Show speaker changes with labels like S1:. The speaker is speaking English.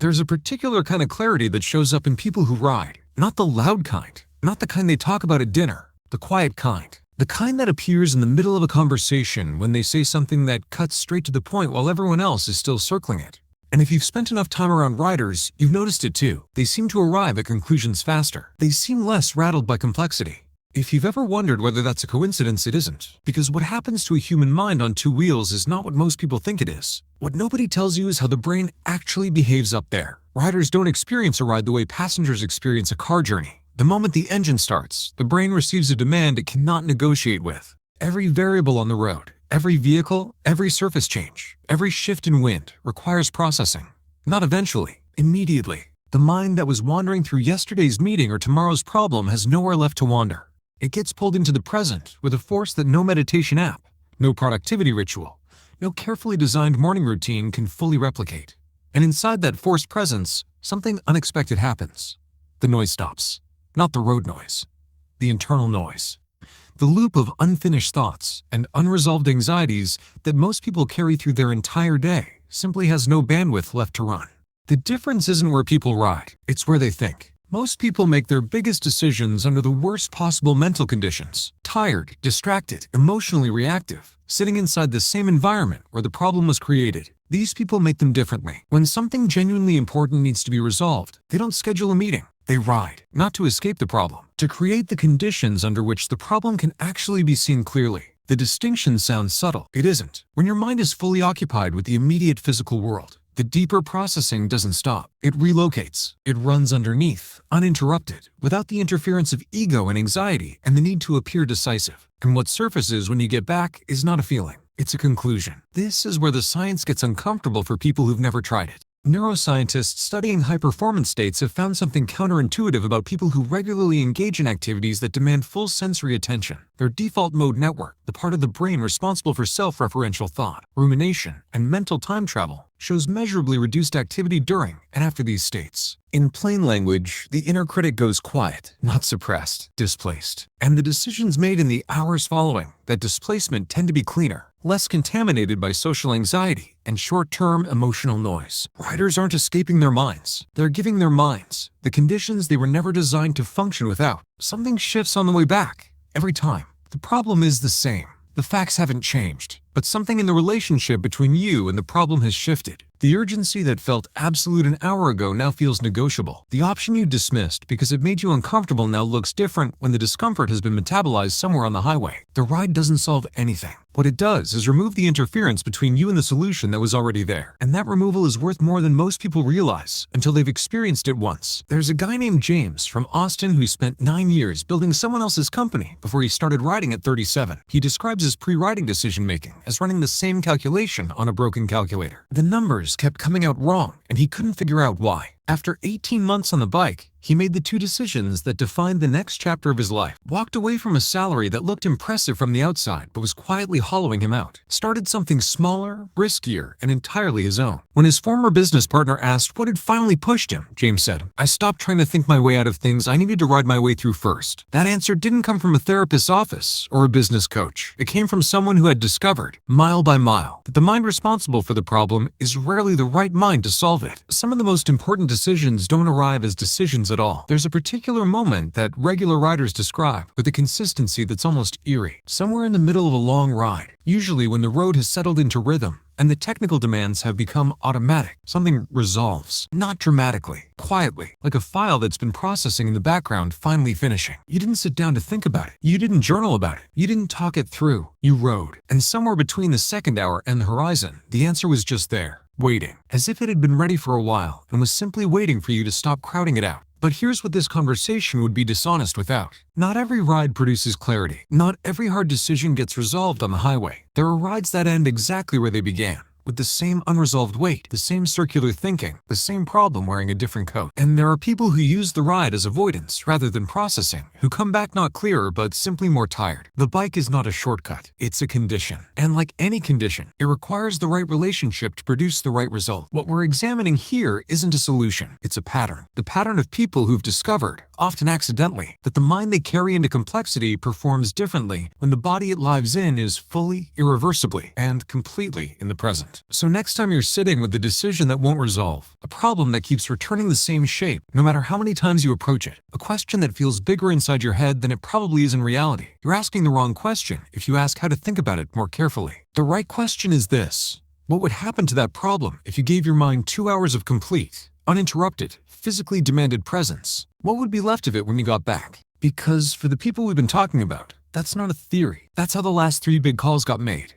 S1: There's a particular kind of clarity that shows up in people who ride. Not the loud kind, not the kind they talk about at dinner, the quiet kind. The kind that appears in the middle of a conversation when they say something that cuts straight to the point while everyone else is still circling it. And if you've spent enough time around riders, you've noticed it too. They seem to arrive at conclusions faster. They seem less rattled by complexity. If you've ever wondered whether that's a coincidence, it isn't. Because what happens to a human mind on two wheels is not what most people think it is. What nobody tells you is how the brain actually behaves up there. Riders don't experience a ride the way passengers experience a car journey. The moment the engine starts, the brain receives a demand it cannot negotiate with. Every variable on the road, every vehicle, every surface change, every shift in wind requires processing. Not eventually, immediately. The mind that was wandering through yesterday's meeting or tomorrow's problem has nowhere left to wander. It gets pulled into the present with a force that no meditation app, no productivity ritual, no carefully designed morning routine can fully replicate. And inside that forced presence, something unexpected happens. The noise stops. Not the road noise. The internal noise. The loop of unfinished thoughts and unresolved anxieties that most people carry through their entire day simply has no bandwidth left to run. The difference isn't where people ride, it's where they think. Most people make their biggest decisions under the worst possible mental conditions. Tired, distracted, emotionally reactive, sitting inside the same environment where the problem was created. These people make them differently. When something genuinely important needs to be resolved, they don't schedule a meeting. They ride, not to escape the problem, to create the conditions under which the problem can actually be seen clearly. The distinction sounds subtle. It isn't. When your mind is fully occupied with the immediate physical world, the deeper processing doesn't stop. It relocates. It runs underneath, uninterrupted, without the interference of ego and anxiety and the need to appear decisive. And what surfaces when you get back is not a feeling. It's a conclusion. This is where the science gets uncomfortable for people who've never tried it. Neuroscientists studying high-performance states have found something counterintuitive about people who regularly engage in activities that demand full sensory attention. Their default mode network, the part of the brain responsible for self-referential thought, rumination, and mental time travel, shows measurably reduced activity during and after these states. In plain language, the inner critic goes quiet, not suppressed, displaced. And the decisions made in the hours following that displacement tend to be cleaner, less contaminated by social anxiety and short-term emotional noise. Riders aren't escaping their minds. They're giving their minds the conditions they were never designed to function without. Something shifts on the way back, every time. The problem is the same. The facts haven't changed, but something in the relationship between you and the problem has shifted. The urgency that felt absolute an hour ago now feels negotiable. The option you dismissed because it made you uncomfortable now looks different when the discomfort has been metabolized somewhere on the highway. The ride doesn't solve anything. What it does is remove the interference between you and the solution that was already there. And that removal is worth more than most people realize until they've experienced it once. There's a guy named James from Austin who spent 9 years building someone else's company before he started riding at 37. He describes his pre-riding decision-making as running the same calculation on a broken calculator. The numbers kept coming out wrong, and he couldn't figure out why. After 18 months on the bike, he made the two decisions that defined the next chapter of his life. Walked away from a salary that looked impressive from the outside but was quietly hollowing him out. Started something smaller, riskier, and entirely his own. When his former business partner asked what had finally pushed him, James said, "I stopped trying to think my way out of things I needed to ride my way through first." That answer didn't come from a therapist's office or a business coach. It came from someone who had discovered, mile by mile, that the mind responsible for the problem is rarely the right mind to solve it. Some of the most important decisions don't arrive as decisions at all. There's a particular moment that regular riders describe with a consistency that's almost eerie. Somewhere in the middle of a long ride, usually when the road has settled into rhythm and the technical demands have become automatic, something resolves. Not dramatically, quietly, like a file that's been processing in the background finally finishing. You didn't sit down to think about it. You didn't journal about it. You didn't talk it through. You rode. And somewhere between the second hour and the horizon, the answer was just there, waiting, as if it had been ready for a while and was simply waiting for you to stop crowding it out. But here's what this conversation would be dishonest without. Not every ride produces clarity. Not every hard decision gets resolved on the highway. There are rides that end exactly where they began, with the same unresolved weight, the same circular thinking, the same problem wearing a different coat. And there are people who use the ride as avoidance rather than processing, who come back not clearer but simply more tired. The bike is not a shortcut, it's a condition. And like any condition, it requires the right relationship to produce the right result. What we're examining here isn't a solution, it's a pattern. The pattern of people who've discovered, often accidentally, that the mind they carry into complexity performs differently when the body it lives in is fully, irreversibly, and completely in the present. So next time you're sitting with a decision that won't resolve, a problem that keeps returning the same shape no matter how many times you approach it, a question that feels bigger inside your head than it probably is in reality, you're asking the wrong question if you ask how to think about it more carefully. The right question is this: what would happen to that problem if you gave your mind 2 hours of complete, uninterrupted, physically demanded presence? What would be left of it when you got back? Because for the people we've been talking about, that's not a theory. That's how the last 3 big calls got made.